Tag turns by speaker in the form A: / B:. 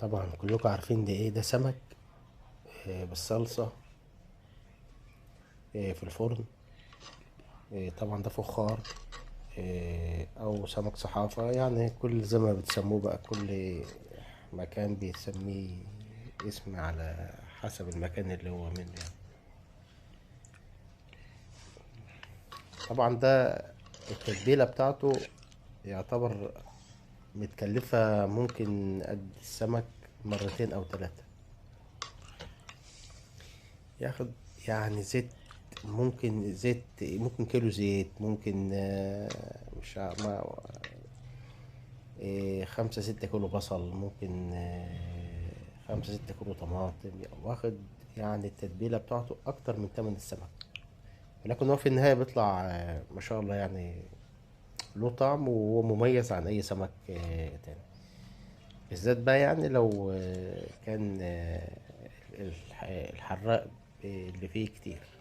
A: طبعا كلكم عارفين ده ايه، ده سمك بالصلصة في الفرن. طبعا ده فخار او سمك صحافة، يعني كل زي ما بتسموه بقى، كل مكان بيسميه اسم على حسب المكان اللي هو منه يعني. طبعا ده التتبيلة بتاعته يعتبر متكلفة، ممكن قد السمك مرتين او ثلاثة. ياخد يعني زيت، ممكن زيت، ممكن كيلو زيت، ممكن مش ما 5 6 كيلو بصل، ممكن 5 6 كيلو طماطم، واخد يعني التتبيلة بتاعته أكتر من تمن السمك. ولكن هو في النهاية بيطلع ما شاء الله يعني، له طعم وهو مميز عن أي سمك تاني. بالذات بقى يعني لو كان الحراق اللي فيه كتير.